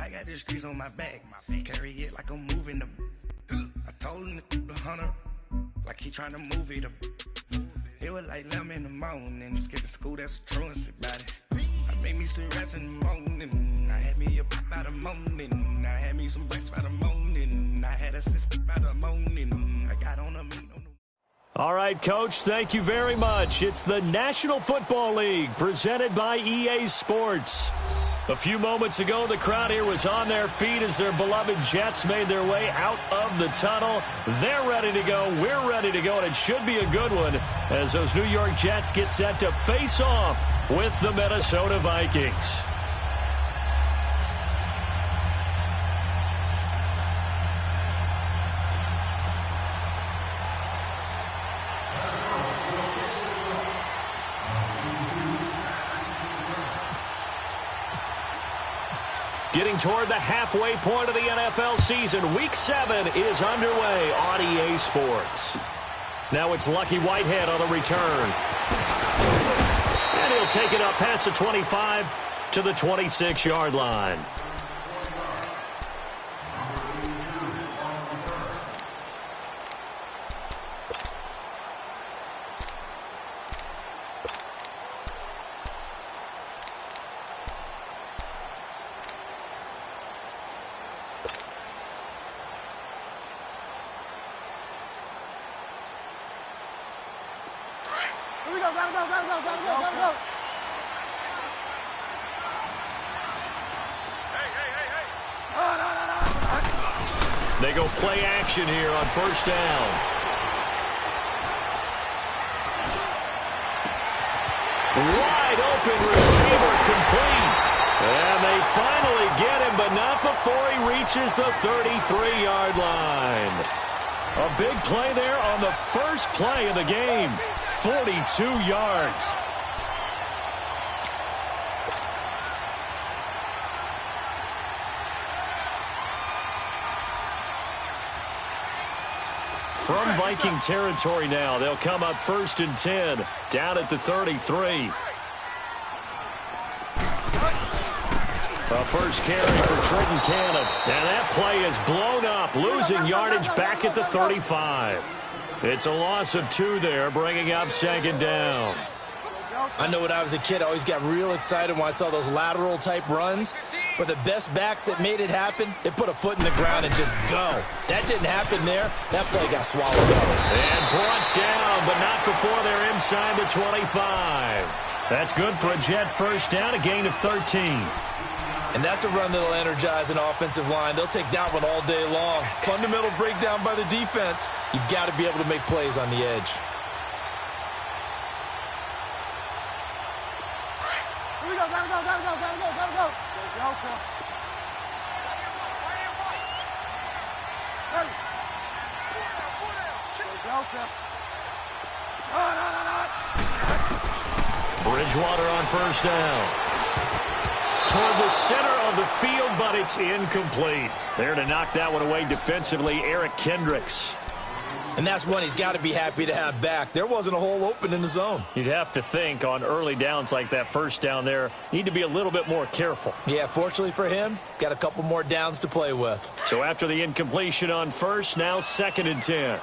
I got the streets on my back. Carry it like I'm moving the. I told him to the hunter, like he trying to move it up. It was like 11 in the morning, skipping school, that's a truancy about it. I made me some rats in the morning. I had me a pop by the morning. I had me some rats by the morning. I had a six by the morning. I got on a meat on the. All right, Coach, thank you very much. It's the National Football League presented by EA Sports. A few moments ago, the crowd here was on their feet as their beloved Jets made their way out of the tunnel. They're ready to go. We're ready to go, and it should be a good one as those New York Jets get set to face off with the Minnesota Vikings. Getting toward the halfway point of the NFL season, Week 7 is underway on EA Sports. Now it's Lucky Whitehead on the return. And he'll take it up past the 25 to the 26-yard line. They go play action here on first down. Wide open receiver complete. And they finally get him, but not before he reaches the 33-yard line. A big play there on the first play of the game. 42 yards. From Viking territory now, they'll come up 1st and 10, down at the 33. A first carry for Trenton Cannon. And that play is blown up, losing yardage back at the 35. It's a loss of 2 there, bringing up 2nd down. I know when I was a kid, I always got real excited when I saw those lateral-type runs. But the best backs that made it happen, they put a foot in the ground and just go. That didn't happen there. That play got swallowed up. And brought down, but not before they're inside the 25. That's good for a Jet first down, a gain of 13. And that's a run that'll energize an offensive line. They'll take that one all day long. Fundamental breakdown by the defense. You've got to be able to make plays on the edge. Here we go, gotta go. Bridgewater on first down. Toward the center of the field, but it's incomplete. There to knock that one away defensively, Eric Kendricks. And that's one he's got to be happy to have back. There wasn't a hole open in the zone. You'd have to think on early downs like that first down there, need to be a little bit more careful. Yeah, fortunately for him, got a couple more downs to play with. So after the incompletion on first, now 2nd and 10.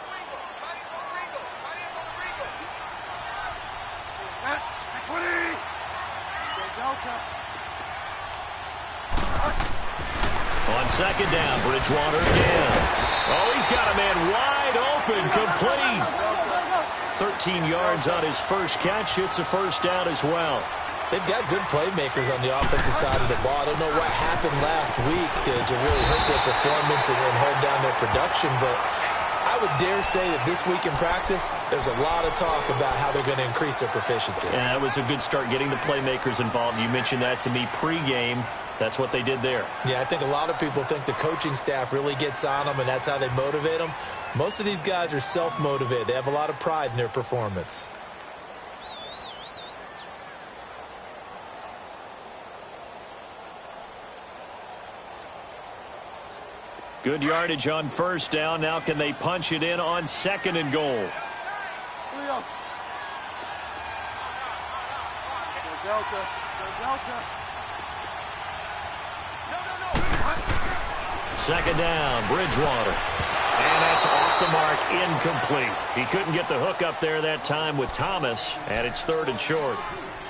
On 2nd down, Bridgewater again. Oh, he's got a man wide open, complete. 13 yards on his first catch. It's a first down as well. They've got good playmakers on the offensive side of the ball. I don't know what happened last week to really hurt their performance and hold down their production, but I would dare say that this week in practice, there's a lot of talk about how they're going to increase their proficiency. Yeah, that was a good start getting the playmakers involved. You mentioned that to me pregame. That's what they did there. Yeah, I think a lot of people think the coaching staff really gets on them, and that's how they motivate them. Most of these guys are self-motivated. They have a lot of pride in their performance. Good yardage on first down. Now can they punch it in on 2nd and goal? Second down, Bridgewater. And that's off the mark, incomplete. He couldn't get the hook up there that time with Thomas, and it's 3rd and short.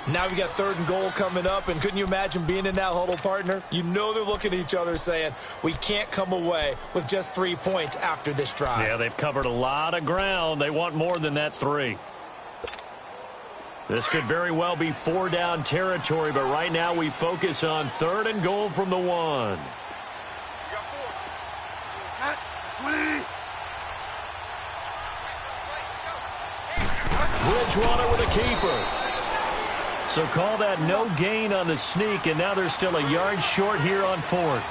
Now we got 3rd and goal coming up, and couldn't you imagine being in that huddle, partner? You know they're looking at each other saying, we can't come away with just 3 points after this drive. Yeah, they've covered a lot of ground. They want more than that 3. This could very well be 4-down territory, but right now we focus on 3rd and goal from the 1. Bridgewater with a keeper. So call that no gain on the sneak, and now they're still a yard short here on 4th.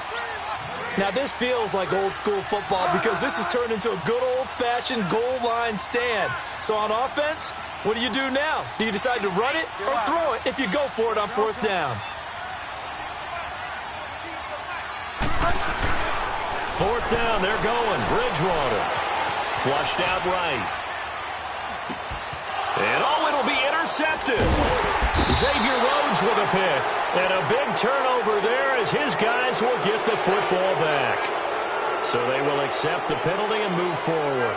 Now this feels like old school football because this has turned into a good old-fashioned goal line stand. So on offense, what do you do now? Do you decide to run it or throw it if you go for it on 4th down? 4th down, they're going. Bridgewater flushed out right. And it'll be intercepted. Xavier Rhodes with a pick. And a big turnover there as his guys will get the football back. So they will accept the penalty and move forward.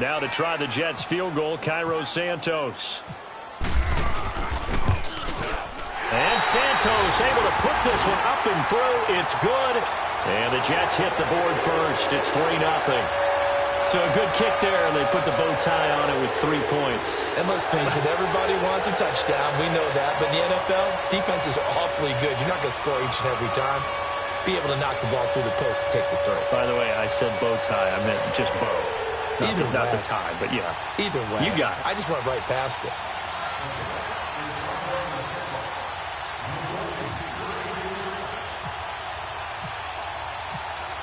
Now to try the Jets field goal, Cairo Santos. And Santos able to put this one up and through. It's good. And the Jets hit the board first. It's 3-0. So a good kick there. They put the bow tie on it with 3 points. And let's face it, everybody wants a touchdown. We know that. But in the NFL, defenses are awfully good. You're not going to score each and every time. Be able to knock the ball through the post and take the throw. By the way, I said bow tie. I meant just bow. Not the tie, but yeah. Either way. You got it. I just went right past it.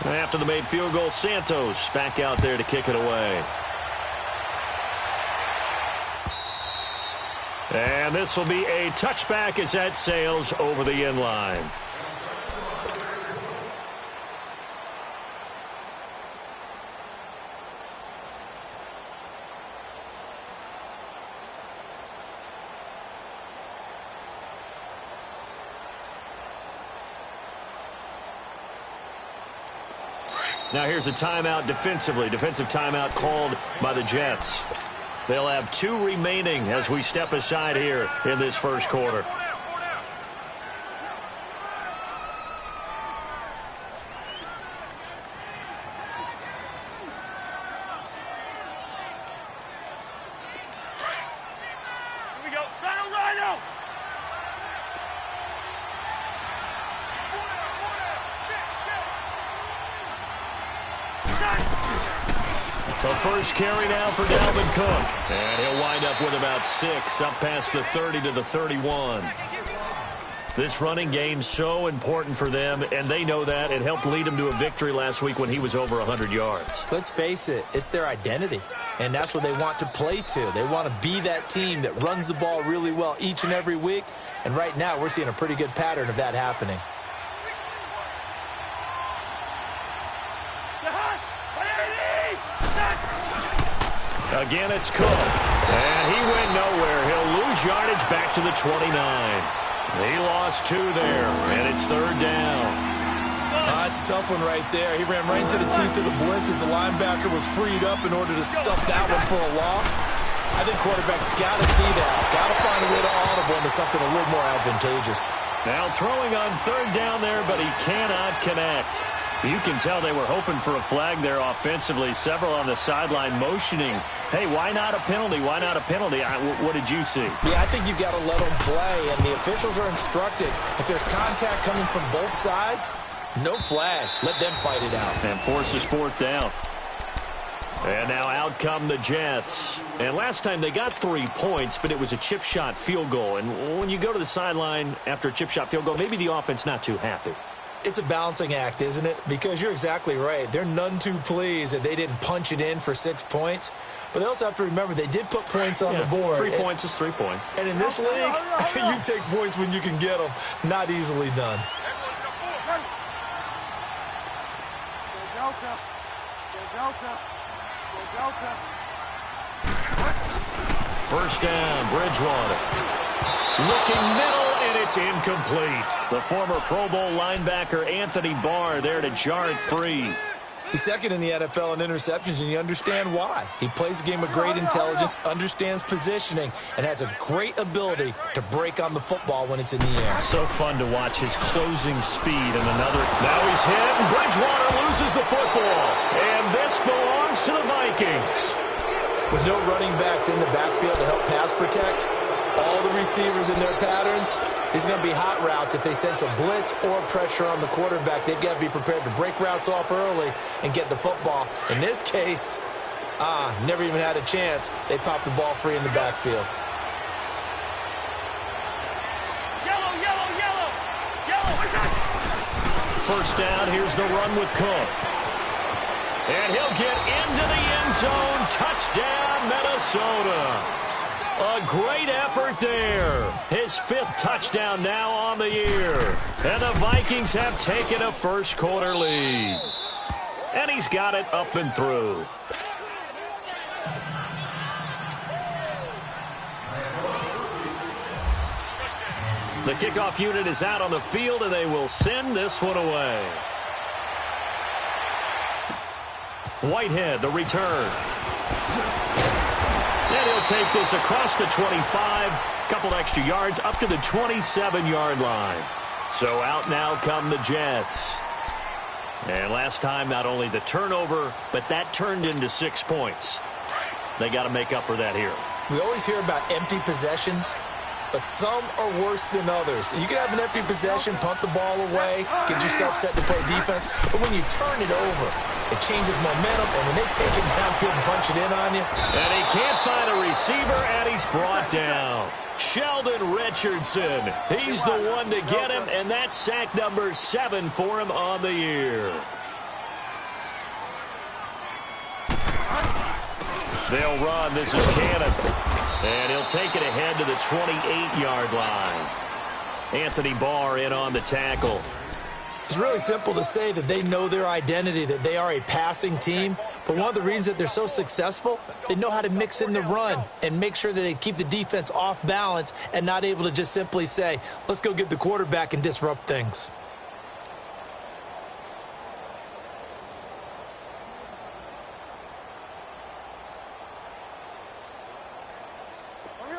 After the made field goal, Santos back out there to kick it away. And this will be a touchback as that sails over the end line. Now here's a timeout defensively. Defensive timeout called by the Jets. They'll have 2 remaining as we step aside here in this first quarter. Here we go. Rhino! The first carry now for Dalvin Cook. And he'll wind up with about 6, up past the 30 to the 31. This running game so important for them, and they know that. It helped lead them to a victory last week when he was over 100 yards. Let's face it, it's their identity, and that's what they want to play to. They want to be that team that runs the ball really well each and every week, and right now we're seeing a pretty good pattern of that happening. Again, it's Cook. And he went nowhere. He'll lose yardage back to the 29. He lost 2 there, and it's 3rd down. That's a tough one right there. He ran right into the teeth of the blitz as the linebacker was freed up in order to stuff that one for a loss. I think quarterbacks got to see that. Got to find a way to audible into something a little more advantageous. Now throwing on 3rd down there, but he cannot connect. You can tell they were hoping for a flag there offensively. Several on the sideline motioning, hey, why not a penalty? Why not a penalty? What did you see? Yeah, I think you've got to let them play, and the officials are instructed. If there's contact coming from both sides, no flag. Let them fight it out. And forces 4th down. And now out come the Jets. And last time they got 3 points, but it was a chip shot field goal. And when you go to the sideline after a chip shot field goal, maybe the offense not too happy. It's a balancing act, isn't it? Because you're exactly right. They're none too pleased that they didn't punch it in for 6 points. But they also have to remember they did put points on the board. 3 points is 3 points. And in this league, you take points when you can get them. Not easily done. Delta. Go Delta. Go Delta. First down, Bridgewater. Looking middle, and it's incomplete. The former Pro Bowl linebacker Anthony Barr there to jar it free. He's second in the NFL in interceptions, and you understand why. He plays a game of great intelligence, understands positioning, and has a great ability to break on the football when it's in the air. So fun to watch his closing speed. And another. Now he's hit, and Bridgewater loses the football. And this belongs to the Vikings. With no running backs in the backfield to help pass protect, all the receivers in their patterns, these are going to be hot routes. If they sense a blitz or pressure on the quarterback, they've got to be prepared to break routes off early and get the football. In this case, never even had a chance. They popped the ball free in the backfield. Yellow, yellow, yellow. Yellow. First down, here's the run with Cook. And he'll get into the end zone. Touchdown, Minnesota. A great effort there. His 5th touchdown now on the year. And the Vikings have taken a first quarter lead. And he's got it up and through. The kickoff unit is out on the field, and they will send this one away. Whitehead, the return. And he'll take this across the 25, couple extra yards up to the 27-yard line. So out now come the Jets. And last time, not only the turnover, but that turned into 6 points. They got to make up for that here. We always hear about empty possessions, but some are worse than others. You can have an empty possession, punt the ball away, get yourself set to play defense, but when you turn it over, it changes momentum, and when they take it downfield and punch it in on you. And he can't find a receiver, and he's brought down. Sheldon Richardson, he's the one to get him, and that's sack number 7 for him on the year. They'll run. This is Cannon. And he'll take it ahead to the 28-yard line. Anthony Barr in on the tackle. It's really simple to say that they know their identity, that they are a passing team. But one of the reasons that they're so successful, they know how to mix in the run and make sure that they keep the defense off balance and not able to just simply say, let's go get the quarterback and disrupt things.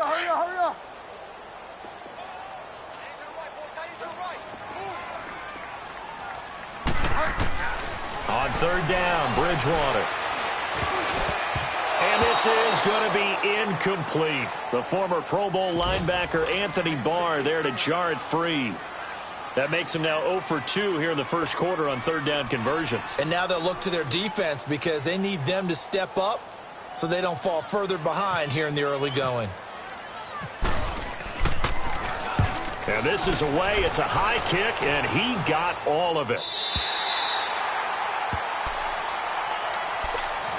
Hurry up, hurry up. On third down, Bridgewater. And this is going to be incomplete. The former Pro Bowl linebacker Anthony Barr there to jar it free. That makes him now 0 for 2 here in the first quarter on third down conversions. And now they'll look to their defense because they need them to step up so they don't fall further behind here in the early going. And this is away. It's a high kick, and he got all of it.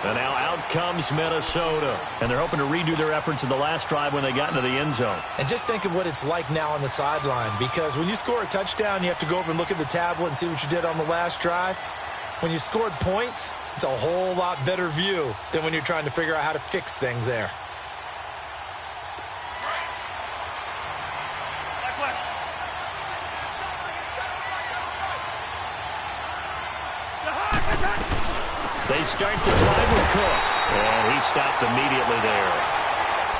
And now out comes Minnesota. And they're hoping to redo their efforts in the last drive when they got into the end zone. And just think of what it's like now on the sideline, because when you score a touchdown, you have to go over and look at the tablet and see what you did on the last drive. When you scored points, it's a whole lot better view than when you're trying to figure out how to fix things there. They start the drive with Cook, and he stopped immediately there.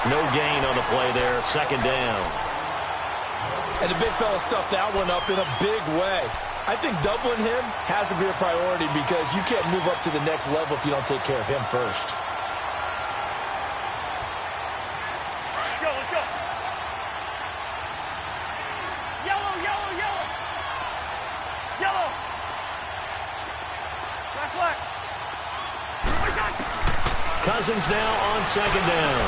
No gain on the play there, second down. And the big fella stuffed that one up in a big way. I think doubling him has to be a priority because you can't move up to the next level if you don't take care of him first. Let's go, let's go. Yellow, yellow, yellow. Yellow. Left, left. Cousins now on second down.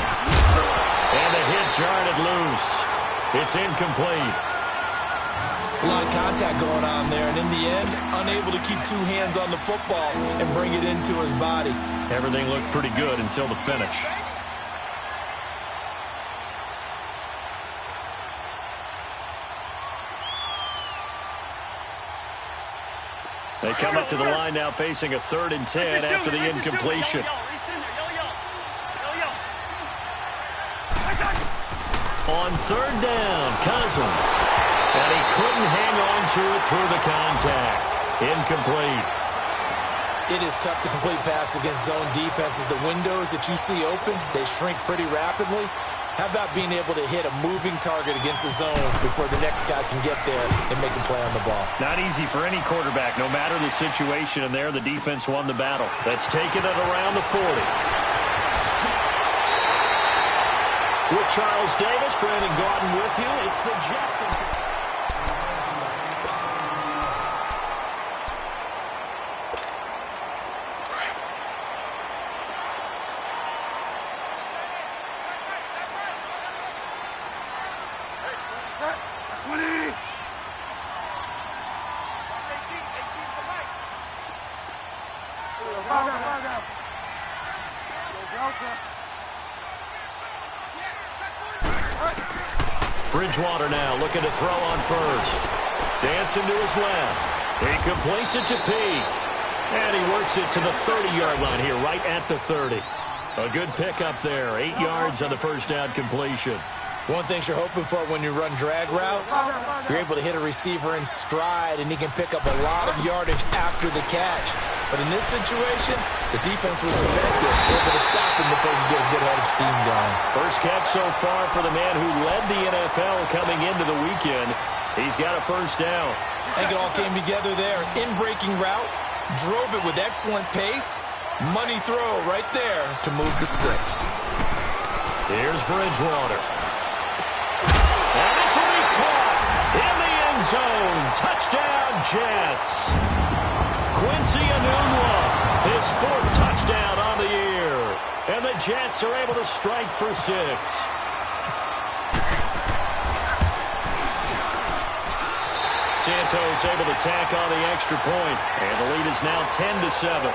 And the hit jarred it loose. It's incomplete. It's a lot of contact going on there, and in the end, unable to keep 2 hands on the football and bring it into his body. Everything looked pretty good until the finish. They come up to the line now facing a 3rd and 10 after the incompletion. On 3rd down, Cousins. And he couldn't hang on to it through the contact. Incomplete. It is tough to complete pass against zone defenses. The windows that you see open, they shrink pretty rapidly. How about being able to hit a moving target against a zone before the next guy can get there and make a play on the ball? Not easy for any quarterback, no matter the situation. And there, the defense won the battle. That's taken it around the 40. With Charles Davis, Brandon Gordon with you. It's the Jets. Bridgewater now looking to throw on first. Dancing to his left. He completes it to Peak. And he works it to the 30-yard line here, right at the 30. A good pickup there. 8 yards on the first down completion. One thing you're hoping for when you run drag routes, you're able to hit a receiver in stride, and he can pick up a lot of yardage after the catch. But in this situation, the defense was effective, able to stop him before you get a good head of steam going. First catch so far for the man who led the NFL coming into the weekend. He's got a first down. I think it all came together there. In-breaking route, drove it with excellent pace. Money throw right there to move the sticks. Here's Bridgewater. And this will be caught in the end zone. Touchdown, Jets. Quincy Enunwa, his 4th touchdown on the year. And the Jets are able to strike for 6. Santos able to tack on the extra point. And the lead is now 10-7.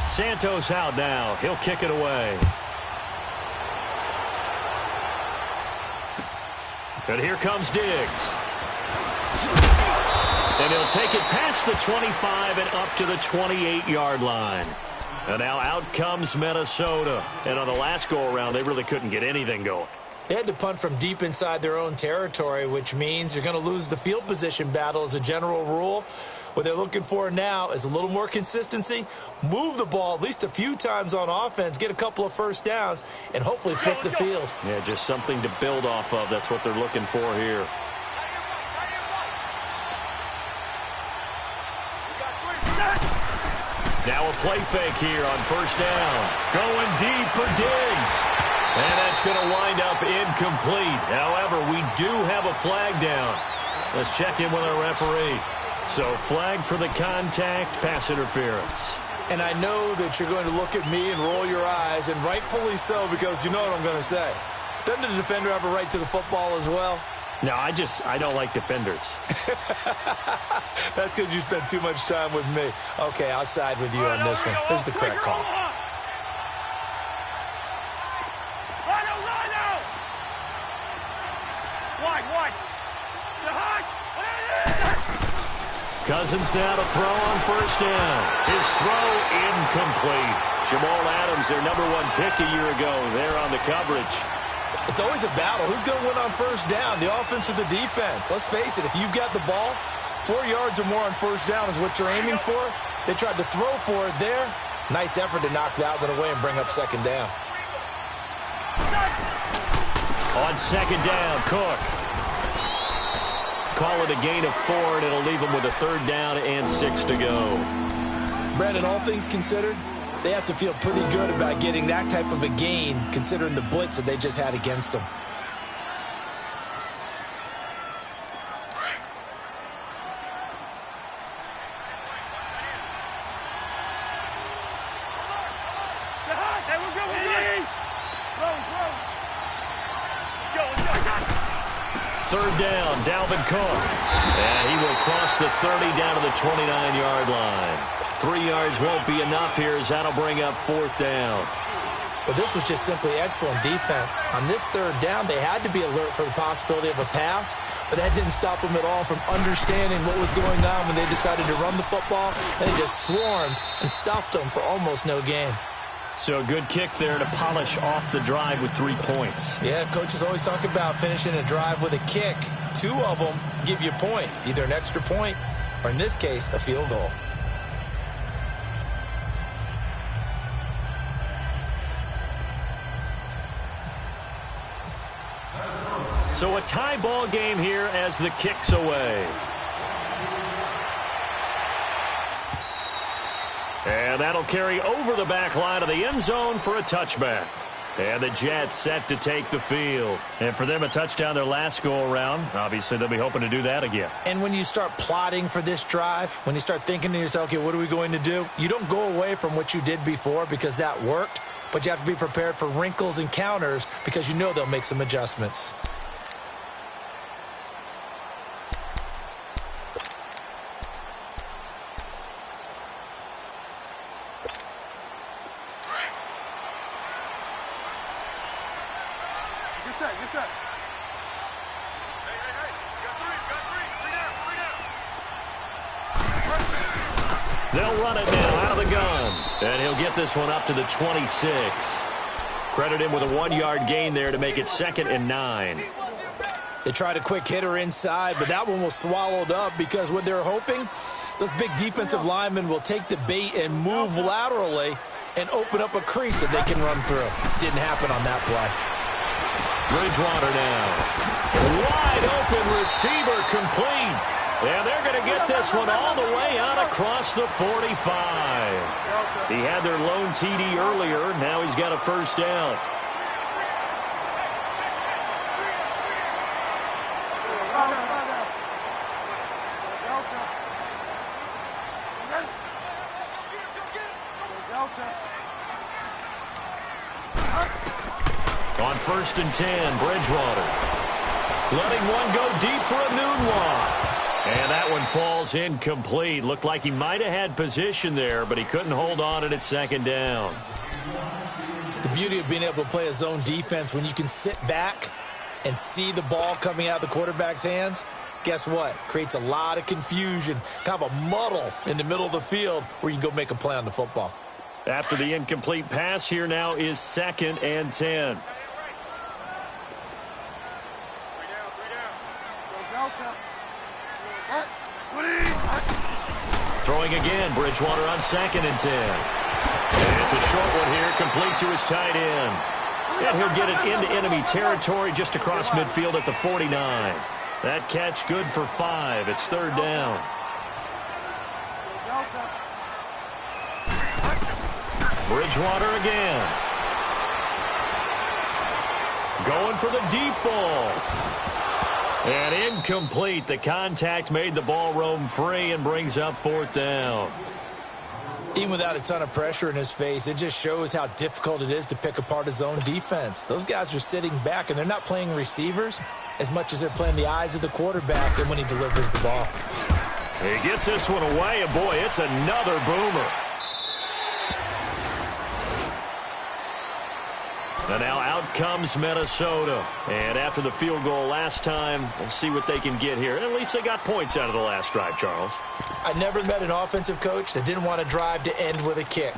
Santos out now. He'll kick it away. And here comes Diggs. And he'll take it past the 25 and up to the 28-yard line. And now out comes Minnesota. And on the last go-around, they really couldn't get anything going. They had to punt from deep inside their own territory, which means you're going to lose the field position battle as a general rule. What they're looking for now is a little more consistency, move the ball at least a few times on offense, get a couple of first downs, and hopefully flip the field. Yeah, just something to build off of. That's what they're looking for here. Now a play fake here on first down. Going deep for Diggs. And that's going to wind up incomplete. However, we do have a flag down. Let's check in with our referee. So flag for the contact, pass interference. And I know that you're going to look at me and roll your eyes, and rightfully so, because you know what I'm going to say. Doesn't the defender have a right to the football as well? No, I don't like defenders. That's because you spend too much time with me. Okay, I'll side with you on this one. Here's the correct call. Cousins now to throw on first down. His throw incomplete. Jamal Adams, their #1 pick a year ago, there on the coverage. It's always a battle. Who's going to win on first down, the offense or the defense? Let's face it, if you've got the ball, 4 yards or more on first down is what you're aiming for. They tried to throw for it there. Nice effort to knock that one away and bring up second down. On second down, Cook. Call it a gain of 4, and it'll leave them with a 3rd down and 6 to go. Brandon, all things considered, they have to feel pretty good about getting that type of a gain, considering the blitz that they just had against them. third down, Dalvin Cook. And he will cross the 30 down to the 29-yard line. 3 yards won't be enough here as that'll bring up fourth down. But this was just simply excellent defense. On this third down, they had to be alert for the possibility of a pass, but that didn't stop them at all from understanding what was going on when they decided to run the football, and they just swarmed and stuffed them for almost no gain. So a good kick there to polish off the drive with 3 points. Yeah, coaches always talk about finishing a drive with a kick. 2 of them give you points, either an extra point or, in this case, a field goal. So a tie ball game here as the kick's away. And that'll carry over the back line of the end zone for a touchback. And the Jets set to take the field. And for them, a touchdown their last go-around. Obviously, they'll be hoping to do that again. And when you start plotting for this drive, when you start thinking to yourself, okay, what are we going to do? You don't go away from what you did before because that worked, but you have to be prepared for wrinkles and counters because you know they'll make some adjustments. They'll run it now out of the gun. And he'll get this one up to the 26. Credit him with a 1-yard gain there to make it 2nd and 9. They tried a quick hitter inside, but that one was swallowed up because what they're hoping, those big defensive linemen will take the bait and move laterally and open up a crease that they can run through. Didn't happen on that play. Bridgewater now. Wide open receiver complete. Yeah, they're going to get this one all the way out across the 45. He had their lone TD earlier. Now he's got a first down. On 1st and 10, Bridgewater. Letting one go deep for a noon walk. And that one falls incomplete. Looked like he might have had position there, but he couldn't hold on and it's 2nd down. The beauty of being able to play a zone defense when you can sit back and see the ball coming out of the quarterback's hands, guess what? Creates a lot of confusion, kind of a muddle in the middle of the field where you can go make a play on the football. After the incomplete pass, here now is 2nd and 10. Throwing again, Bridgewater on 2nd and 10. And it's a short one here, complete to his tight end. And he'll get it into enemy territory just across midfield at the 49. That catch good for 5. It's 3rd down. Bridgewater again. Going for the deep ball. And incomplete. The contact made the ball roam free and brings up 4th down. Even without a ton of pressure in his face, it just shows how difficult it is to pick apart his own defense. Those guys are sitting back, and they're not playing receivers as much as they're playing the eyes of the quarterback and when he delivers the ball. He gets this one away, and boy, it's another boomer. And now out comes Minnesota. And after the field goal last time, we'll see what they can get here. At least they got points out of the last drive, Charles. I never met an offensive coach that didn't want a drive to end with a kick.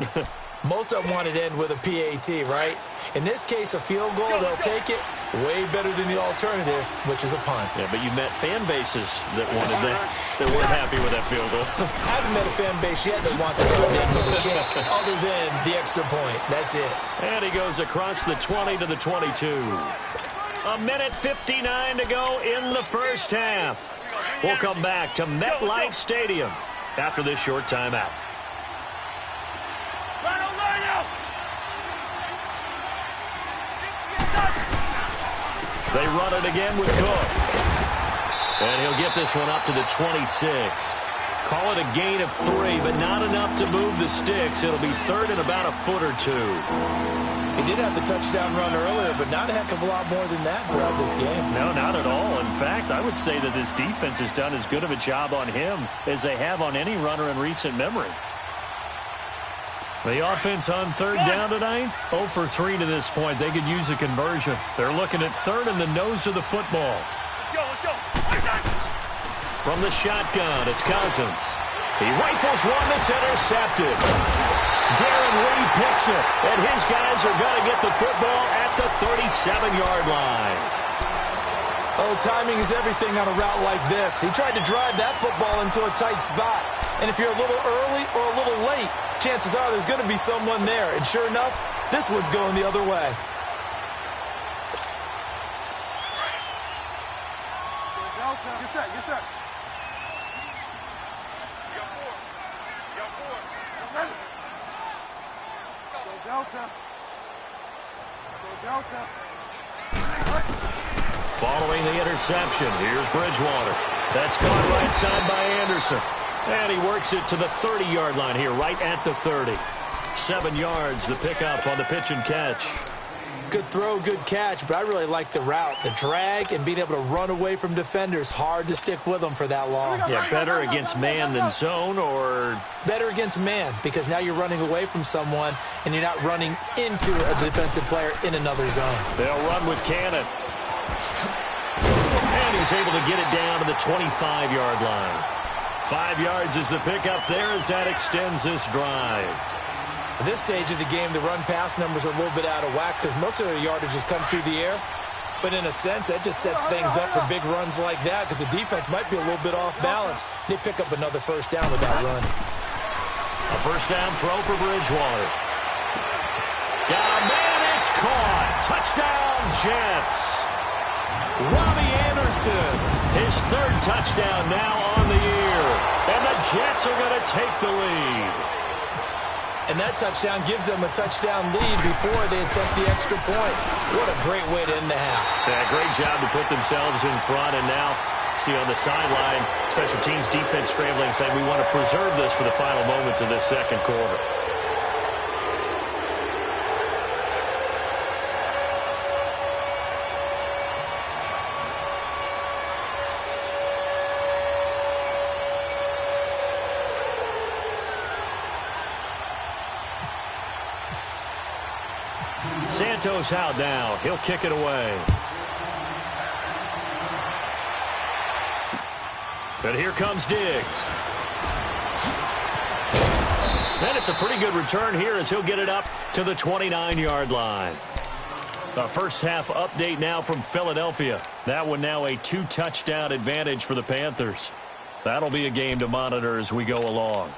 Most of them wanted to end with a PAT, right? In this case, a field goal, they'll take it. Way better than the alternative, which is a punt. Yeah, but you met fan bases that wanted that, that weren't happy with that field goal. I haven't met a fan base yet that wants to go in with a kick other than the extra point. That's it. And he goes across the 20 to the 22. 1:59 to go in the first half. We'll come back to MetLife Stadium after this short timeout. They run it again with Cook. And he'll get this one up to the 26. Call it a gain of 3, but not enough to move the sticks. It'll be third and about a foot or two. He did have the touchdown run earlier, but not a heck of a lot more than that throughout this game. No, not at all. In fact, I would say that this defense has done as good of a job on him as they have on any runner in recent memory. The offense on third down tonight, 0 for 3 to this point. They could use a conversion. They're looking at third and the nose of the football. Let's go. From the shotgun, it's Cousins. He rifles one that's intercepted. Darren Lee picks it, and his guys are going to get the football at the 37-yard line. Oh, timing is everything on a route like this. He tried to drive that football into a tight spot. And if you're a little early or a little late, chances are there's going to be someone there. And sure enough, this one's going the other way. Get set. You got 4. Ready. Go Delta. Following the interception, here's Bridgewater. That's caught right side by Anderson. And he works it to the 30-yard line here, right at the 30. 7 yards, the pickup on the pitch and catch. Good throw, good catch, but I really like the route. The drag and being able to run away from defenders. Hard to stick with them for that long. Yeah, better against man than zone, or? Better against man, because now you're running away from someone and you're not running into a defensive player in another zone. They'll run with Cannon. And he's able to get it down to the 25-yard line. 5 yards is the pickup there as that extends this drive. At this stage of the game, the run-pass numbers are a little bit out of whack because most of their yardage has come through the air. But in a sense, that just sets things up for big runs like that because the defense might be a little bit off balance. They pick up another first down with that run. A first down throw for Bridgewater. Got a man, it's caught. Touchdown, Jets. Robbie Anderson, his third touchdown now on the year. And the Jets are going to take the lead. And that touchdown gives them a touchdown lead before they attempt the extra point. What a great way to end the half. Yeah, great job to put themselves in front. And now, see on the sideline, special teams defense scrambling, saying we want to preserve this for the final moments of this second quarter. Santos out now. He'll kick it away. But here comes Diggs. And it's a pretty good return here as he'll get it up to the 29-yard line. The first half update now from Philadelphia. That one now a 2-touchdown advantage for the Panthers. That'll be a game to monitor as we go along.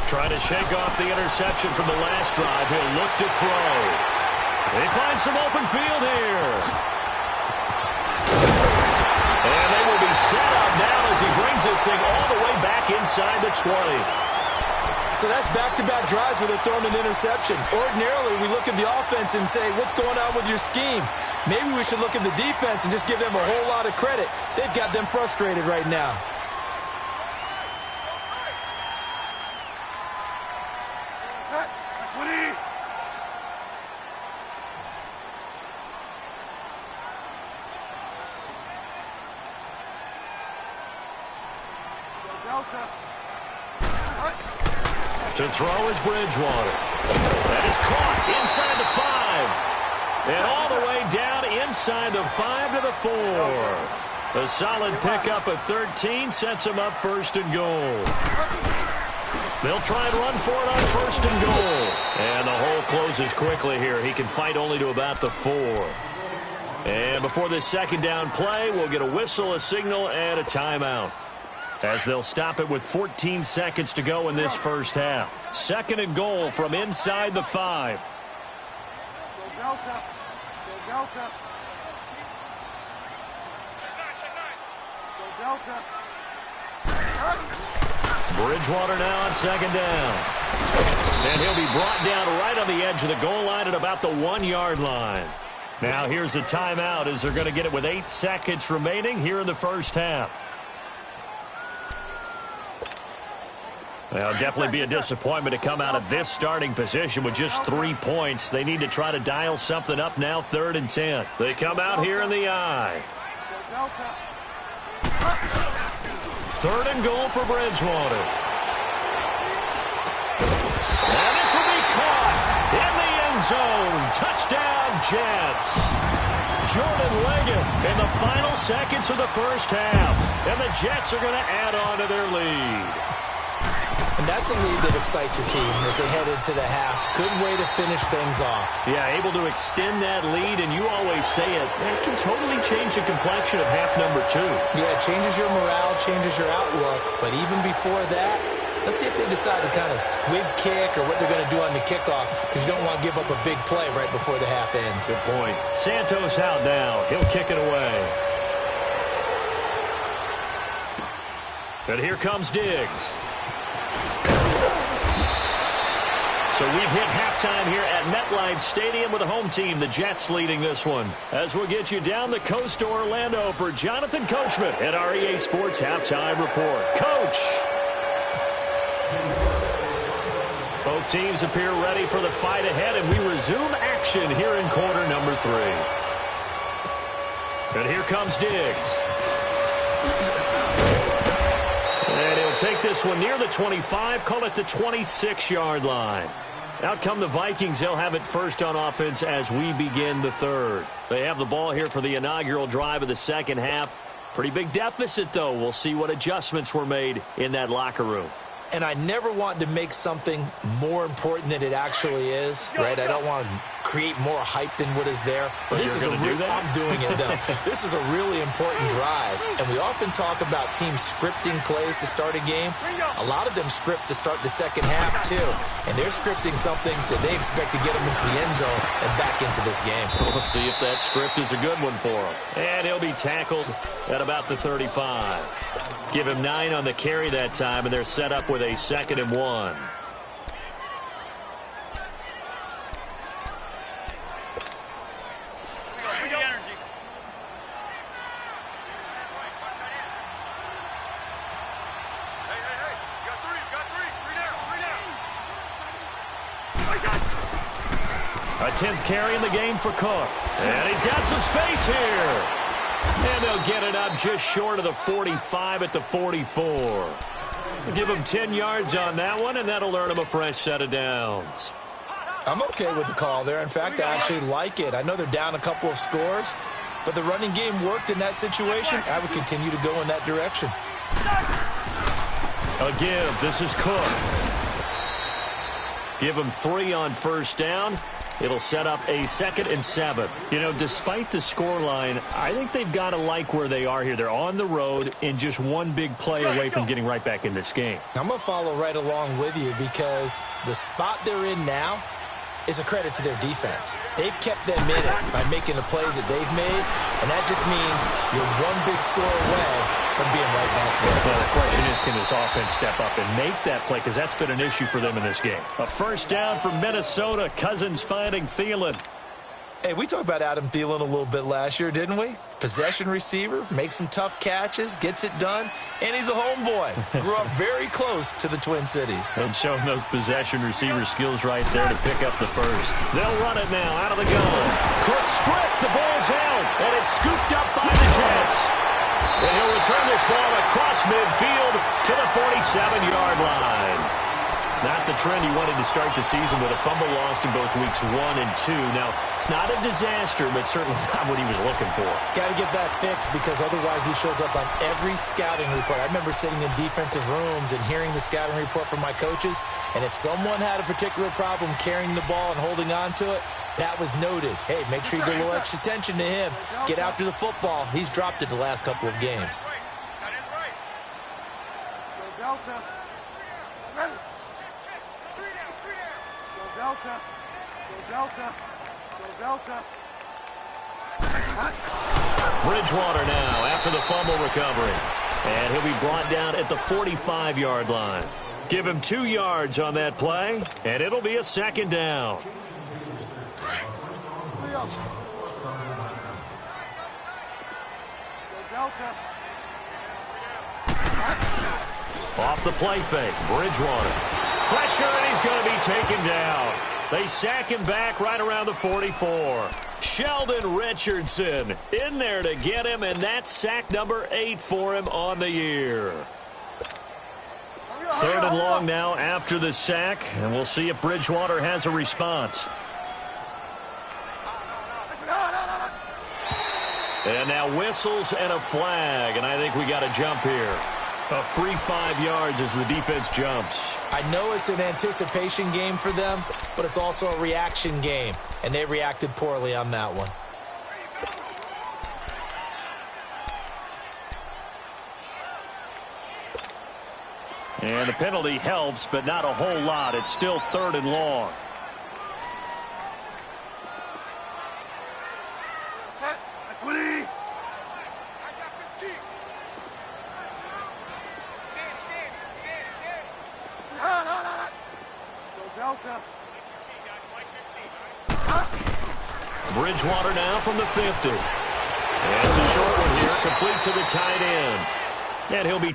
Trying to shake off the interception from the last drive. He'll look to throw. They find some open field here. And they will be set up now as he brings this thing all the way back inside the 20. So that's back-to-back drives where they've thrown an interception. Ordinarily, we look at the offense and say, what's going on with your scheme? Maybe we should look at the defense and just give them a whole lot of credit. They've got them frustrated right now. To throw is Bridgewater. That is caught inside the 5. And all the way down inside the 5 to the 4. A solid pickup of 13 sets him up first and goal. They'll try and run for it on first and goal. And the hole closes quickly here. He can fight only to about the 4. And before this second down play, we'll get a whistle, a signal, and a timeout, as they'll stop it with 14 seconds to go in this first half. Second and goal from inside the 5. Go Delta. Delta. Bridgewater now on second down. And he'll be brought down right on the edge of the goal line at about the 1-yard line. Now here's a timeout as they're going to get it with 8 seconds remaining here in the first half. Well, definitely be a disappointment to come out of this starting position with just 3 points. They need to try to dial something up now, 3rd and 10. They come out here in the I. 3rd and goal for Bridgewater. And this will be caught in the end zone. Touchdown, Jets. Jordan Leggett in the final seconds of the first half. And the Jets are going to add on to their lead. And that's a lead that excites a team as they head into the half. Good way to finish things off. Yeah, able to extend that lead, and you always say it can totally change the complexion of half number 2. Yeah, it changes your morale, changes your outlook. But even before that, let's see if they decide to kind of squib kick or what they're going to do on the kickoff, because you don't want to give up a big play right before the half ends. Good point. Santos out now. He'll kick it away. And here comes Diggs. So we've hit halftime here at MetLife Stadium with the home team, the Jets, leading this one. As we'll get you down the coast to Orlando for Jonathan Coachman at our EA Sports Halftime Report. Coach! Both teams appear ready for the fight ahead, and we resume action here in quarter number 3. And here comes Diggs. And he'll take this one near the 25, call it the 26-yard line. Out come the Vikings. They'll have it first on offense as we begin the 3rd. They have the ball here for the inaugural drive of the second half. Pretty big deficit, though. We'll see what adjustments were made in that locker room. And I never want to make something more important than it actually is, right? I don't want to create more hype than what is there. But this is I'm doing it, though. This is a really important drive. And we often talk about teams scripting plays to start a game. A lot of them script to start the second half, too. And they're scripting something that they expect to get them into the end zone and back into this game. We'll see if that script is a good one for him. And he'll be tackled at about the 35. Give him 9 on the carry that time, and they're set up with a 2nd and 1. A 10th carry in the game for Cook. And he's got some space here. And they'll get it up just short of the 45 at the 44. Give him 10 yards on that one, and that'll earn him a fresh set of downs. I'm okay with the call there. In fact, I actually like it. I know they're down a couple of scores, but the running game worked in that situation. I would continue to go in that direction. A give. This is Cook. Give him 3 on first down. It'll set up a 2nd and 7. You know, despite the scoreline, I think they've got to like where they are here. They're on the road and just one big play away from getting right back in this game. I'm going to follow right along with you because the spot they're in now is a credit to their defense. They've kept them in it by making the plays that they've made, and that just means you're one big score away from being right back there. Well, the question is, can this offense step up and make that play? Because that's been an issue for them in this game. A first down for Minnesota. Cousins finding Thielen. Hey, we talked about Adam Thielen a little bit last year, didn't we? Possession receiver, makes some tough catches, gets it done, and he's a homeboy. Grew up very close to the Twin Cities. And showing those possession receiver skills right there to pick up the first. They'll run it now out of the gun. Cook stripped, the ball's out, and it's scooped up by the Jets. And he'll return this ball across midfield to the 47-yard line. Not the trend he wanted to start the season with a fumble lost in both weeks 1 and 2. Now, it's not a disaster, but certainly not what he was looking for. Got to get that fixed because otherwise he shows up on every scouting report. I remember sitting in defensive rooms and hearing the scouting report from my coaches, and if someone had a particular problem carrying the ball and holding on to it, that was noted. Hey, make sure you give a little extra attention to him. Get after the football. He's dropped it the last couple of games. Go Delta. Ready. Delta. Go Delta. Go Delta. Bridgewater now after the fumble recovery. And he'll be brought down at the 45-yard line. Give him 2 yards on that play, and it'll be a second down. Off the play fake, Bridgewater. Pressure, and he's going to be taken down. They sack him back right around the 44. Sheldon Richardson in there to get him, and that's sack number 8 for him on the year. 3rd and long now after the sack, and we'll see if Bridgewater has a response. And now whistles and a flag, and I think we got a jump here. A free 5 yards as the defense jumps. I know it's an anticipation game for them, but it's also a reaction game, and they reacted poorly on that one. And the penalty helps, but not a whole lot. It's still 3rd and long. Bridgewater now from the 50. And it's a short one here, complete to the tight end. And he'll be...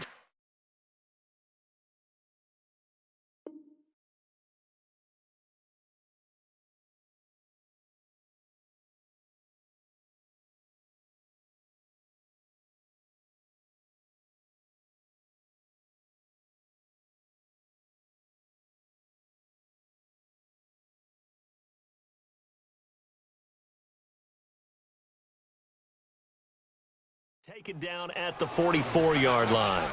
taken down at the 44-yard line.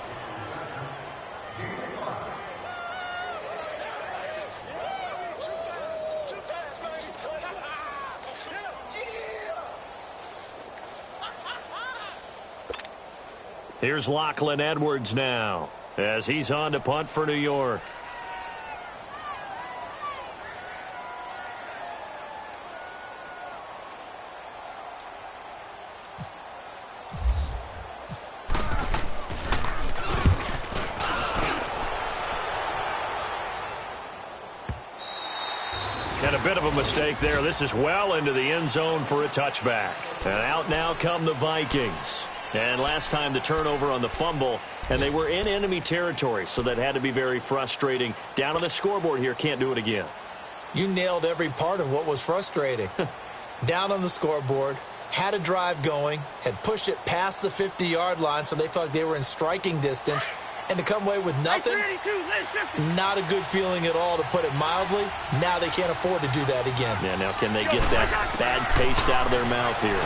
Here's Lachlan Edwards now as he's on to punt for New York. And a bit of a mistake there. This is well into the end zone for a touchback. And out now come the Vikings. And last time the turnover on the fumble, and they were in enemy territory, so that had to be very frustrating. Down on the scoreboard here, can't do it again. You nailed every part of what was frustrating. Down on the scoreboard, had a drive going, had pushed it past the 50-yard line, so they felt like they were in striking distance. And to come away with nothing, not a good feeling at all, to put it mildly. Now they can't afford to do that again. Yeah, now can they get that bad taste out of their mouth here?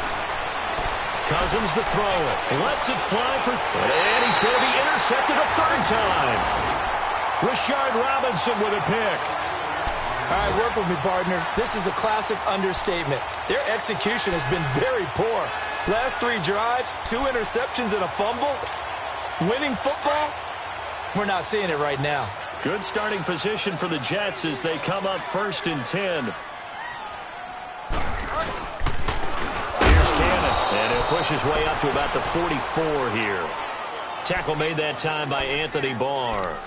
Cousins to throw it. Lets it fly for... And he's going to be intercepted a 3rd time. Rashard Robinson with a pick. All right, work with me, partner. This is a classic understatement. Their execution has been very poor. Last 3 drives, 2 interceptions and a fumble. Winning football? We're not seeing it right now. Good starting position for the Jets as they come up 1st and 10. Here's Cannon, and he'll push his way up to about the 44 here. Tackle made that time by Anthony Barr.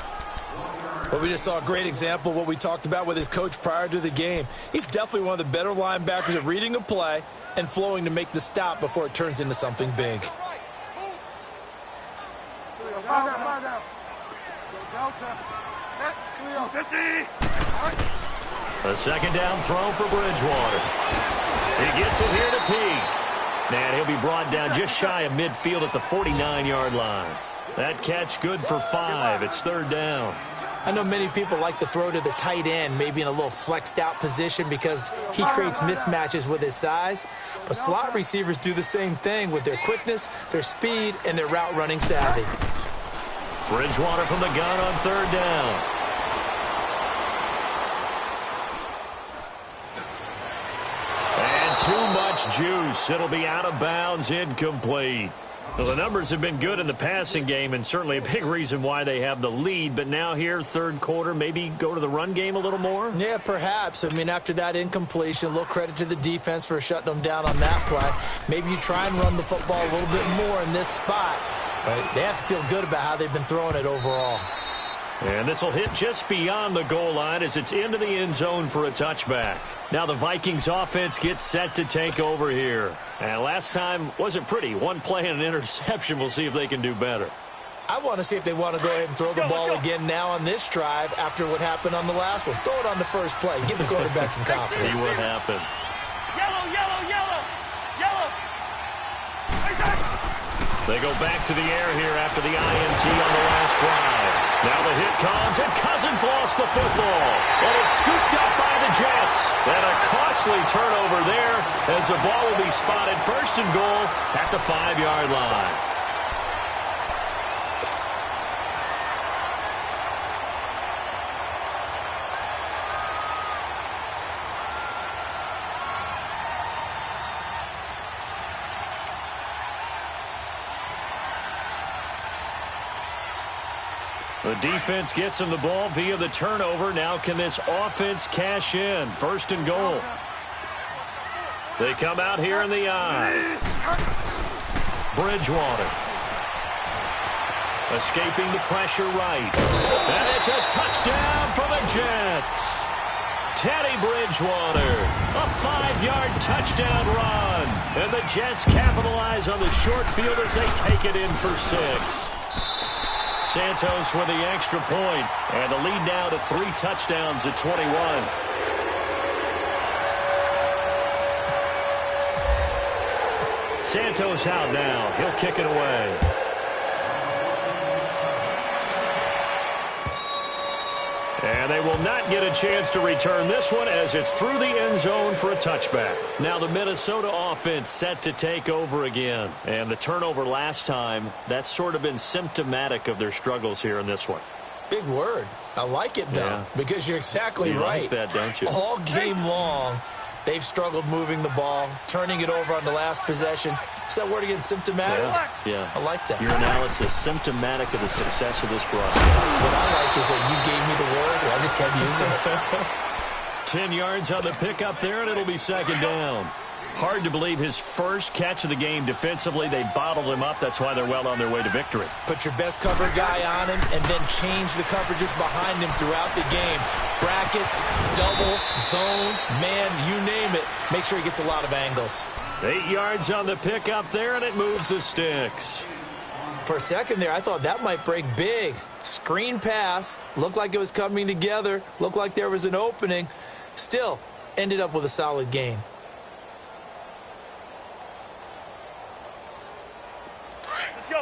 Well, we just saw a great example of what we talked about with his coach prior to the game. He's definitely one of the better linebackers at reading a play and flowing to make the stop before it turns into something big. A 2nd down throw for Bridgewater. He gets it here to Peake. And he'll be brought down just shy of midfield at the 49-yard line. That catch good for 5. It's 3rd down. I know many people like to throw to the tight end, maybe in a little flexed out position because he creates mismatches with his size. But slot receivers do the same thing with their quickness, their speed, and their route running savvy. Bridgewater from the gun on 3rd down. And too much juice. It'll be out of bounds, incomplete. Well, the numbers have been good in the passing game, and certainly a big reason why they have the lead. But now here, 3rd quarter, maybe go to the run game a little more? Yeah, perhaps. I mean, after that incompletion, a little credit to the defense for shutting them down on that play. Maybe you try and run the football a little bit more in this spot. But they have to feel good about how they've been throwing it overall. And this will hit just beyond the goal line as it's into the end zone for a touchback. Now the Vikings offense gets set to take over here. And last time wasn't pretty. One play and an interception. We'll see if they can do better. I want to see if they want to go ahead and throw the ball again now on this drive after what happened on the last one. Throw it on the first play. Give the quarterback some confidence. See what happens. Yellow, yellow, yellow, yellow. They go back to the air here after the INT on the last drive. Now the hit comes, and Cousins lost the football. And it's scooped up by the Jets. And a costly turnover there as the ball will be spotted first and goal at the 5-yard line. The defense gets him the ball via the turnover. Now can this offense cash in? First and goal. They come out here in the eye. Bridgewater. Escaping the pressure right. And it's a touchdown for the Jets. Teddy Bridgewater. A 5-yard touchdown run. And the Jets capitalize on the short field as they take it in for 6. Santos with the extra point, and the lead now to 3 touchdowns at 21. Santos out now. He'll kick it away. And they will not get a chance to return this one as it's through the end zone for a touchback. Now the Minnesota offense set to take over again. And the turnover last time, that's sort of been symptomatic of their struggles here in this one. Big word. I like it, though, because you're exactly right. You like that, don't you? All game long, they've struggled moving the ball, turning it over on the last possession. Is that word again, symptomatic? Yeah. I like that. Your analysis, symptomatic of the success of this broadcast. What I like is that you gave me the word, and I just kept using it. 10 yards on the pickup there, and it'll be second down. Hard to believe his first catch of the game defensively. They bottled him up. That's why they're well on their way to victory. Put your best cover guy on him and then change the coverages behind him throughout the game. Brackets, double, zone, man, you name it. Make sure he gets a lot of angles. 8 yards on the pickup there, and it moves the sticks. For a second there, I thought that might break big. Screen pass. Looked like it was coming together. Looked like there was an opening. Still, ended up with a solid game.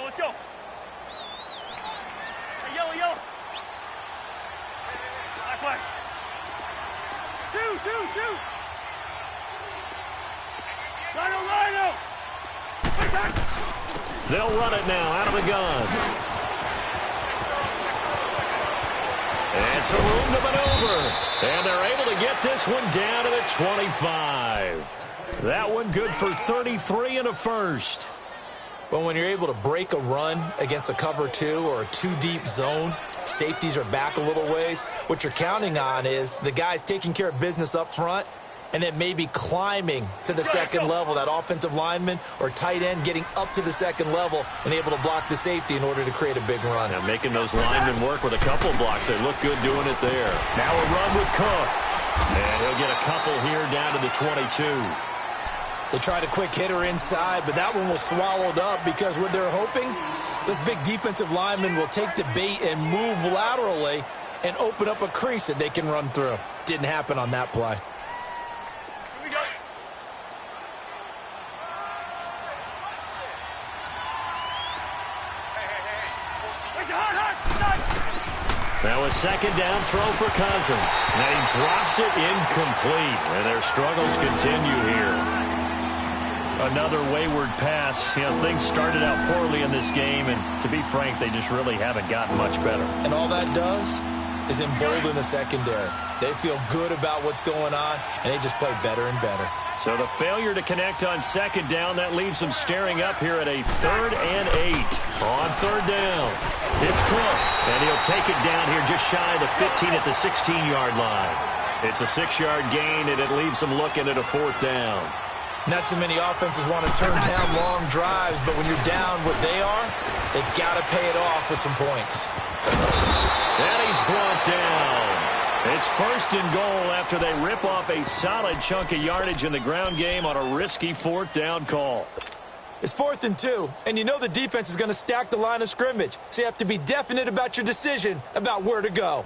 Let's go. Hey, yellow. Last way. Two. Rhino. They'll run it now out of the gun. And some room to maneuver. And they're able to get this one down to the 25. That one good for 33 and a first. But when you're able to break a run against a cover 2 or a 2-deep zone, safeties are back a little ways. What you're counting on is the guys taking care of business up front and then maybe climbing to the second level, that offensive lineman or tight end getting up to the second level and able to block the safety in order to create a big run. Now making those linemen work with a couple blocks. They look good doing it there. Now a run with Cook. And he'll get a couple here down to the 22. They tried a quick hitter inside, but that one was swallowed up because what they're hoping, those big defensive linemen will take the bait and move laterally and open up a crease that they can run through. Didn't happen on that play. Here we go. Now a second down throw for Cousins. And he drops it incomplete. And their struggles continue here. Another wayward pass. You know, things started out poorly in this game, and to be frank, they just really haven't gotten much better. And all that does is embolden the secondary. They feel good about what's going on, and they just play better and better. So the failure to connect on second down, that leaves them staring up here at a 3rd and 8. On third down, it's Cook, and he'll take it down here just shy of the 15 at the 16-yard line. It's a 6-yard gain, and it leaves them looking at a 4th down. Not too many offenses want to turn down long drives, but when you're down what they are, They've got to pay it off with some points. And he's brought down. It's 1st and goal after they rip off a solid chunk of yardage in the ground game on a risky 4th down call. It's 4th and 2, and you know the defense is going to stack the line of scrimmage, so you have to be definite about your decision about where to go.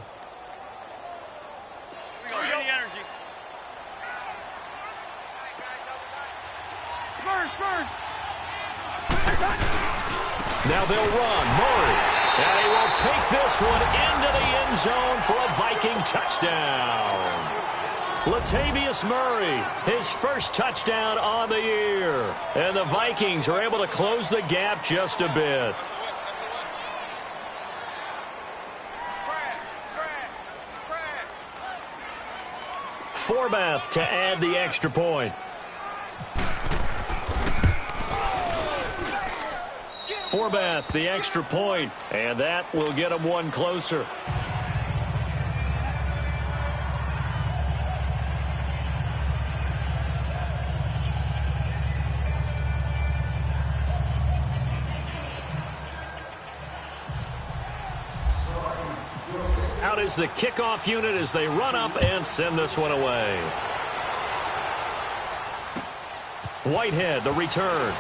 Now they'll run. Murray. And he will take this one into the end zone for a Viking touchdown. Latavius Murray, his first touchdown on the year. And the Vikings are able to close the gap just a bit. Forbath to add the extra point. Forbath, the extra point, and that will get him one closer. Out is the kickoff unit as they run up and send this one away. Whitehead, the return.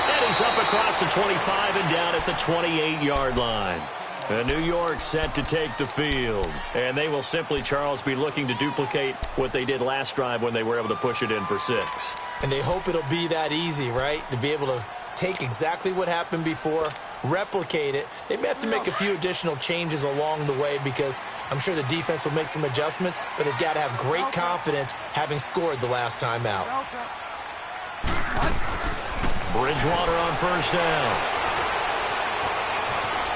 And he's up across the 25 and down at the 28-yard line. And New York set to take the field. And they will simply, Charles, be looking to duplicate what they did last drive when they were able to push it in for 6. And they hope it'll be that easy, right? To be able to take exactly what happened before, replicate it. They may have to make a few additional changes along the way because I'm sure the defense will make some adjustments, but they've got to have great confidence having scored the last time out. Bridgewater on first down.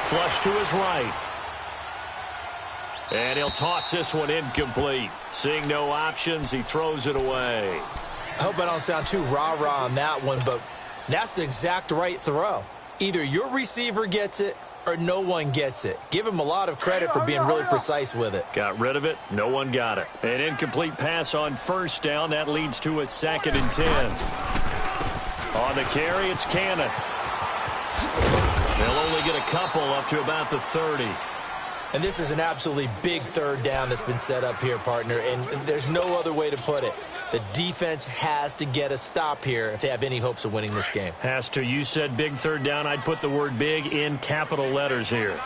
Flush to his right. And he'll toss this one incomplete. Seeing no options, he throws it away. I hope I don't sound too rah-rah on that one, but that's the exact right throw. Either your receiver gets it or no one gets it. Give him a lot of credit for being really precise with it. Got rid of it. No one got it. An incomplete pass on first down. That leads to a 2nd and 10. On the carry, it's Cannon. They'll only get a couple up to about the 30. And this is an absolutely big 3rd down that's been set up here, partner, and there's no other way to put it. The defense has to get a stop here if they have any hopes of winning this game. Has to. You said big 3rd down. I'd put the word big in capital letters here.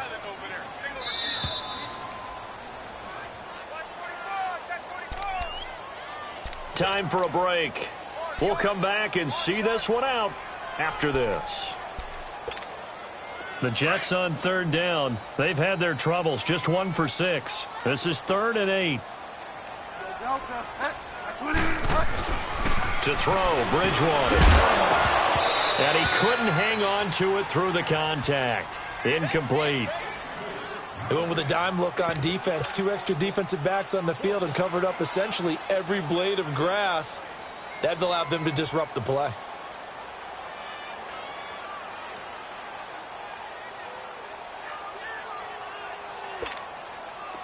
Time for a break. We'll come back and see this one out after this. The Jets on 3rd down. They've had their troubles. Just 1 for 6. This is 3rd and 8. To throw, Bridgewater. And he couldn't hang on to it through the contact. Incomplete. They went with a dime look on defense. 2 extra defensive backs on the field and covered up essentially every blade of grass. That allowed them to disrupt the play.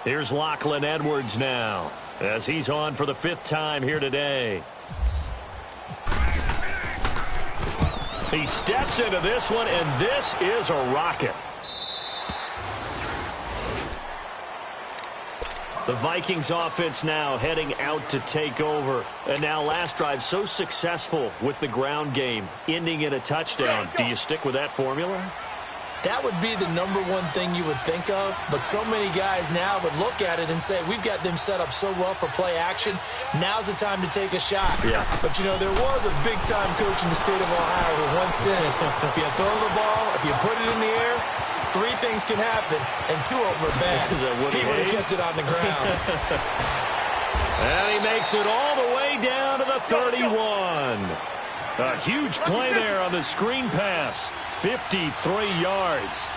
Here's Lachlan Edwards now, as he's on for the 5th time here today. He steps into this one, and this is a rocket. The Vikings offense now heading out to take over. And now last drive so successful with the ground game, ending in a touchdown. Do you stick with that formula? That would be the #1 thing you would think of, but so many guys now would look at it and say, we've got them set up so well for play action, now's the time to take a shot. Yeah. But, you know, there was a big-time coach in the state of Ohio who once said, if you throw the ball, if you put it in the air, 3 things can happen, and 2 of them are bad. He would have kept it on the ground. And he makes it all the way down to the 31. A huge play there on the screen pass. 53 yards.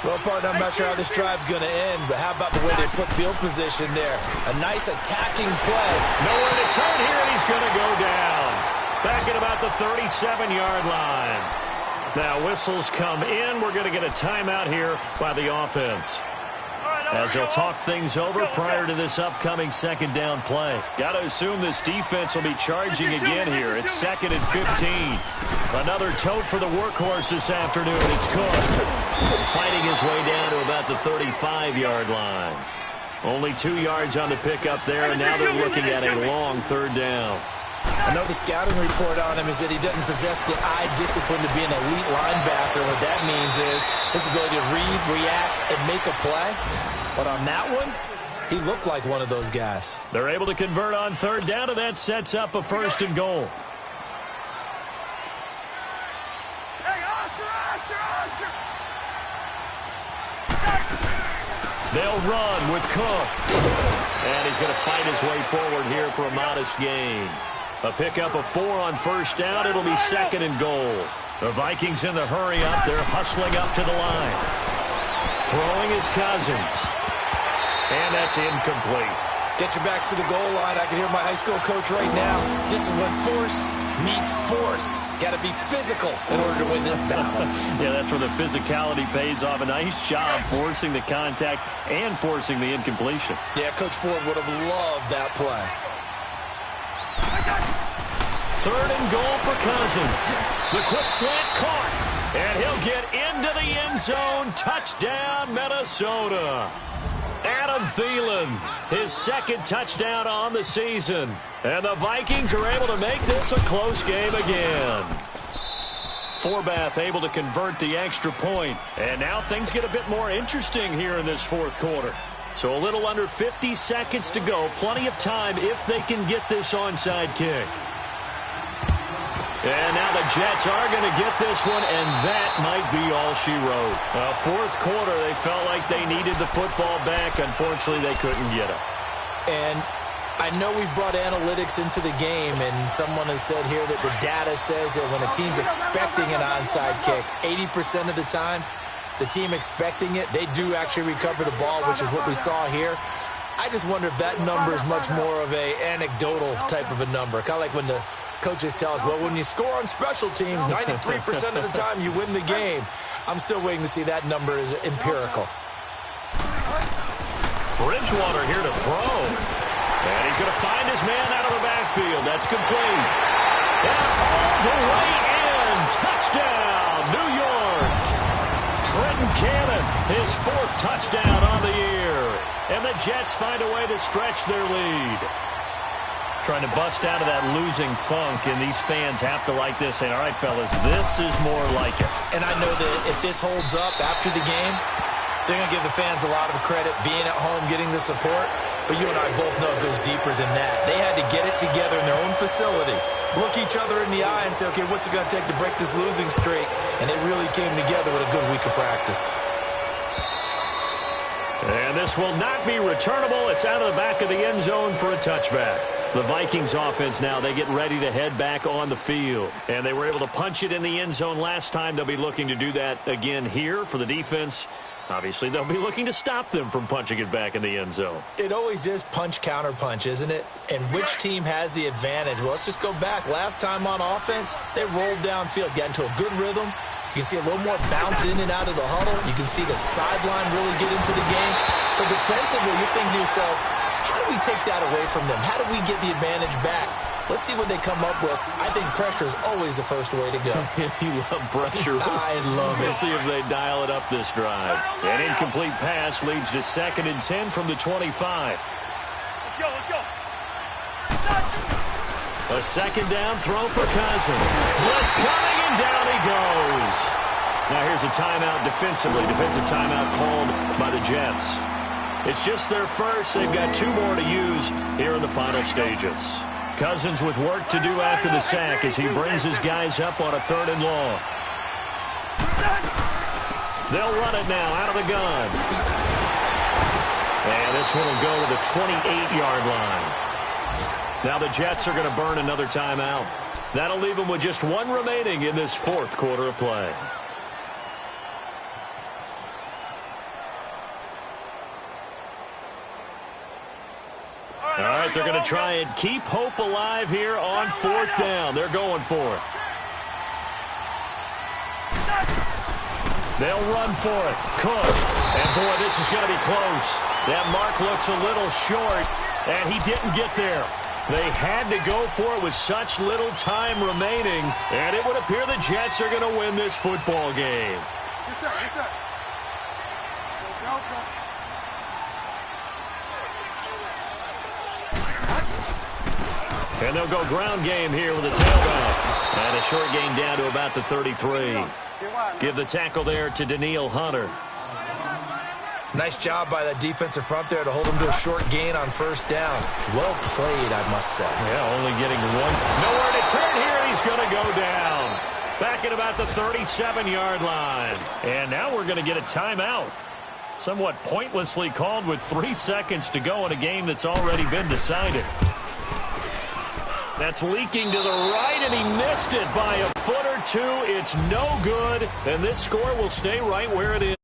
Well, partner, I'm not sure how this drive's going to end, but how about the way they flip field position there? A nice attacking play. Nowhere to turn here, and he's going to go down. Back at about the 37-yard line. Now whistles come in. We're going to get a timeout here by the offense. All right, as they'll talk things over prior to this upcoming second down play. Got to assume this defense will be charging again here. It's 2nd and 15. Another tote for the workhorse this afternoon. It's Cook fighting his way down to about the 35-yard line. Only 2 yards on the pickup there, and now they're looking at a long 3rd down. I know the scouting report on him is that he doesn't possess the eye discipline to be an elite linebacker. What that means is his ability to read, react, and make a play. But on that one, he looked like one of those guys. They're able to convert on 3rd down, and that sets up a 1st and goal. They'll run with Cook. And he's going to fight his way forward here for a modest gain. A pickup of 4 on 1st down. It'll be 2nd and goal. The Vikings in the hurry up. They're hustling up to the line. Throwing is Cousins. And that's incomplete. Get your backs to the goal line. I can hear my high school coach right now. This is when force meets force. Got to be physical in order to win this battle. Yeah, that's where the physicality pays off. A nice job forcing the contact and forcing the incompletion. Yeah, Coach Ford would have loved that play. 3rd and goal for Cousins. The quick slant caught. And he'll get into the end zone. Touchdown, Minnesota. Adam Thielen, his 2nd touchdown on the season. And the Vikings are able to make this a close game again. Forbath able to convert the extra point. And now things get a bit more interesting here in this 4th quarter. So a little under 50 seconds to go. Plenty of time if they can get this onside kick. And now the Jets are going to get this one, and that might be all she wrote. 4th quarter, they felt like they needed the football back. Unfortunately, they couldn't get it. And I know we've brought analytics into the game, and someone has said here that the data says that when a team's expecting an onside kick, 80% of the time, the team expecting it, they do actually recover the ball, which is what we saw here. I just wonder if that number is much more of a anecdotal type of a number. Kind of like when the coaches tell us, well, when you score on special teams, 93% of the time you win the game. I'm still waiting to see that number is empirical. Bridgewater here to throw. And he's going to find his man out of the backfield. That's complete. And all the way in. Touchdown, New York. Trenton Cannon, his 4th touchdown on the year. And the Jets find a way to stretch their lead. Trying to bust out of that losing funk, and these fans have to like this. Saying, all right, fellas, this is more like it. And I know that if this holds up after the game, they're going to give the fans a lot of credit, being at home, getting the support. But you and I both know it goes deeper than that. They had to get it together in their own facility, look each other in the eye and say, okay, what's it going to take to break this losing streak? And they really came together with a good week of practice. And this will not be returnable. It's out of the back of the end zone for a touchback. The Vikings offense now, they get ready to head back on the field. And they were able to punch it in the end zone last time. They'll be looking to do that again here for the defense. Obviously, they'll be looking to stop them from punching it back in the end zone. It always is punch, counter punch, isn't it? And which team has the advantage? Well, let's just go back. Last time on offense, they rolled downfield, got into a good rhythm. You can see a little more bounce in and out of the huddle. You can see the sideline really get into the game. So defensively, you're thinking to yourself, how do we take that away from them? How do we get the advantage back? Let's see what they come up with. I think pressure is always the first way to go. You love pressure. I love it. We'll see if they dial it up this drive. An incomplete pass leads to 2nd and 10 from the 25. Let's go. A 2nd down throw for Cousins. Blitz coming, and down he goes. Now here's a timeout defensively. Defensive timeout called by the Jets. It's just their first. They've got 2 more to use here in the final stages. Cousins with work to do after the sack as he brings his guys up on a 3rd and long. They'll run it now out of the gun. And this one will go to the 28-yard line. Now the Jets are going to burn another timeout. That'll leave them with just 1 remaining in this 4th quarter of play. All right, they're going to try and keep hope alive here on 4th down. They're going for it. They'll run for it. Cook. And, boy, this is going to be close. That mark looks a little short, and he didn't get there. They had to go for it with such little time remaining, and it would appear the Jets are going to win this football game. And they'll go ground game here with a tailback. And a short gain down to about the 33. Give the tackle there to Daniil Hunter. Nice job by that defensive front there to hold him to a short gain on first down. Well played, I must say. Yeah, only getting one. Nowhere to turn here, and he's going to go down. Back at about the 37-yard line. And now we're going to get a timeout. Somewhat pointlessly called with 3 seconds to go in a game that's already been decided. That's leaking to the right, and he missed it by a foot or two. It's no good, and this score will stay right where it is.